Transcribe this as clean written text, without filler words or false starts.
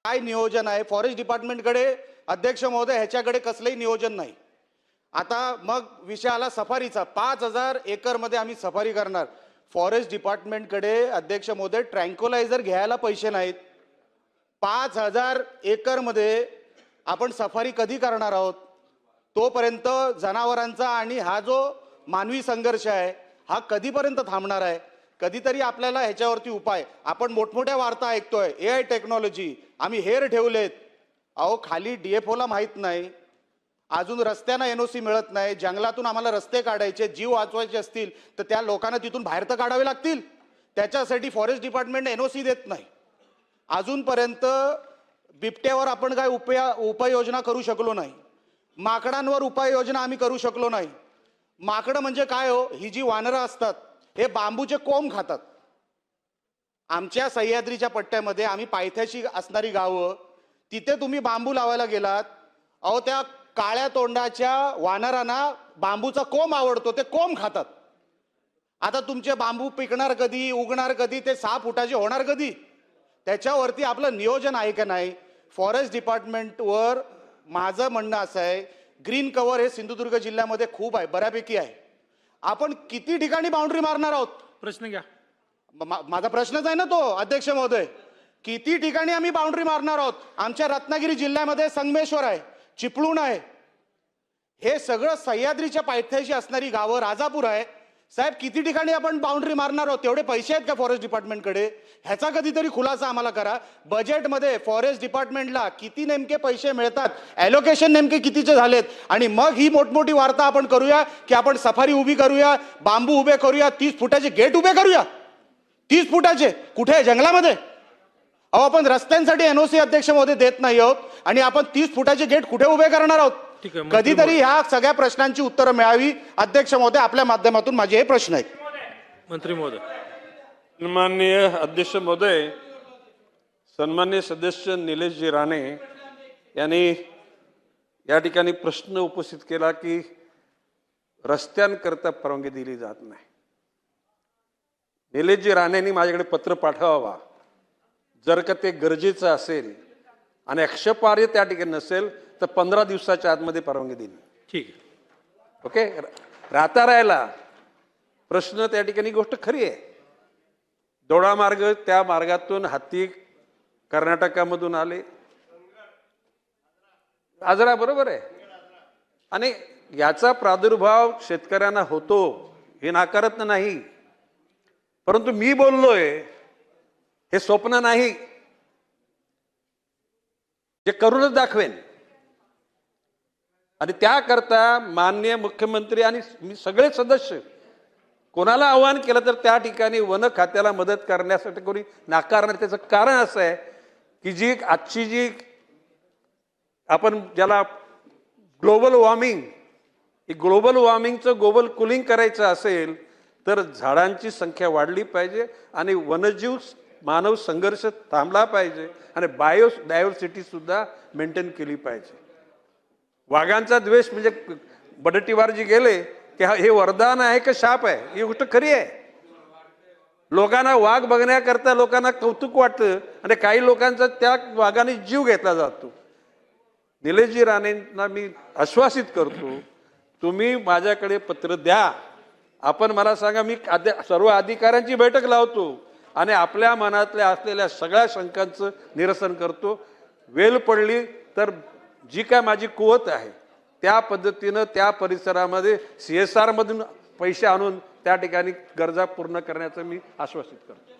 काय नियोजन आहे? फॉरेस्ट डिपार्टमेंटकडे अध्यक्ष महोदय ह्याच्याकडे कसलंही नियोजन नाही. आता मग विषय आला सफारीचा. 5,000 एकरमध्ये आम्ही सफारी करणार. फॉरेस्ट डिपार्टमेंटकडे अध्यक्ष महोदय ट्रँक्युलायझर घ्यायला पैसे नाहीत. 5,000 एकरमध्ये आपण सफारी कधी करणार आहोत? तोपर्यंत जनावरांचा आणि हा जो मानवी संघर्ष आहे हा कधीपर्यंत थांबणार आहे? कधीतरी आपल्याला ह्याच्यावरती उपाय. आपण मोठमोठ्या वार्ता ऐकतोय, AI टेक्नॉलॉजी, आम्ही हेर ठेवलेत. अहो खाली DFOला माहीत नाही, अजून रस्त्यांना NOC मिळत नाही. जंगलातून आम्हाला रस्ते काढायचे, जीव वाचवायचे असतील तर त्या लोकांना तिथून बाहेर तर काढावे लागतील. त्याच्यासाठी फॉरेस्ट डिपार्टमेंट NOC देत नाही. अजूनपर्यंत बिबट्यावर आपण काय उपाययोजना करू शकलो नाही. माकडांवर उपाययोजना आम्ही करू शकलो नाही. माकडं म्हणजे काय हो? ही जी वानरं असतात हे बांबूचे कोंब खातात. आमच्या सह्याद्रीच्या पट्ट्यामध्ये आम्ही पायथ्याशी असणारी गावं, तिथे तुम्ही बांबू लावायला गेलात, अहो त्या काळ्या तोंडाच्या वानरांना बांबूचा कोंब आवडतो, ते कोंब खातात. आता तुमचे बांबू पिकणार कधी, उगणार कधी, ते 6 फुटाचे होणार कधी? त्याच्यावरती आपलं नियोजन आहे का नाही? फॉरेस्ट डिपार्टमेंटवर माझं म्हणणं असं आहे, ग्रीन कव्हर हे सिंधुदुर्ग जिल्ह्यामध्ये खूप आहे, बऱ्यापैकी आहे. आपण किती ठिकाणी बाउंड्री मारणार आहोत? प्रश्न घ्या. माझा प्रश्नच आहे ना तो, अध्यक्ष महोदय. किती ठिकाणी आम्ही बाउंड्री मारणार आहोत? आमच्या रत्नागिरी जिल्ह्यामध्ये संगमेश्वर आहे, चिपळूण आहे, हे सगळं सह्याद्रीच्या पायथ्याशी असणारी गावं, राजापूर आहे. साहेब किती ठिकाणी आपण बाउंड्री मारणार आहोत? तेवढे पैसे आहेत का फॉरेस्ट डिपार्टमेंटकडे? ह्याचा कधीतरी खुलासा आम्हाला करा. बजेटमध्ये फॉरेस्ट डिपार्टमेंटला किती नेमके पैसे मिळतात, ॲलोकेशन नेमके कितीचे झालेत, आणि मग ही मोठमोठी वार्ता आपण करूया की आपण सफारी उभी करूया, बांबू उभे करूया, 30 फुटाचे गेट उभे करूया. 30 फुटाचे कुठे? जंगलामध्ये. अहो आपण रस्त्यांसाठी NOC अध्यक्ष महोदय देत नाही आहोत आणि आपण 30 फुटाचे गेट कुठे उभे करणार आहोत? कधीतरी ह्या सगळ्या प्रश्नांची उत्तरं मिळावी. अध्यक्ष महोदय, आपल्या माध्यमातून माझे हे प्रश्न आहेत. मंत्री महोदय. सन्माननीय अध्यक्ष महोदय, सन्माननीय सदस्य निलेशजी राणे यांनी या ठिकाणी प्रश्न उपस्थित केला की रस्त्यांकरता परवानगी दिली जात नाही. निलेशजी राणेंनी माझ्याकडे पत्र पाठवावा. जर का ते गरजेचं असेल आणि आक्षेपार्ह त्या ठिकाणी नसेल तर 15 दिवसाच्या आतमध्ये परवानगी देईल. ठीक आहे. ओके. राहता राहिला प्रश्न त्या ठिकाणी गोष्ट खरी आहे. दोडा मार्ग, त्या मार्गातून हत्ती कर्नाटकामधून आले, आजरा बरोबर आहे, आणि याचा प्रादुर्भाव शेतकऱ्यांना होतो हे नाकारत नाही. परंतु मी बोललोय हे स्वप्न नाही, जे करूनच दाखवेन. आणि त्याकरता माननीय मुख्यमंत्री आणि मी सगळे सदस्य कोणाला आवाहन केलं तर त्या ठिकाणी वन खात्याला मदत करण्यासाठी कोणी नाकारणार. त्याचं कारण असं आहे की जी आजची जी आपण ज्याला ग्लोबल वॉर्मिंग, ग्लोबल वॉर्मिंगचं ग्लोबल कुलिंग करायचं असेल तर झाडांची संख्या वाढली पाहिजे आणि वनजीव मानव संघर्ष थांबला पाहिजे आणि बायोडायव्हर्सिटी सुद्धा मेंटेन केली पाहिजे. वाघांचा द्वेष म्हणजे बडटीवार जी गेले की हे वरदान आहे का शाप आहे, ही गोष्ट खरी आहे. लोकांना वाघ बघण्याकरता लोकांना कौतुक वाटतं आणि काही लोकांचा त्या वाघाने जीव घेतला जातो. निलेशजी राणेंना मी आश्वासित करतो, तुम्ही माझ्याकडे पत्र द्या, आपण मला सांगा, मी सर्व अधिकाऱ्यांची बैठक लावतो आणि आपल्या मनातल्या असलेल्या सगळ्या शंकांचं निरसन करतो. वेळ पडली तर जी काय माझी कुवत आहे त्या पद्धतीनं त्या परिसरामध्ये CSR मधून पैसे आणून त्या ठिकाणी गरजा पूर्ण करण्याचं मी आश्वासित करतो.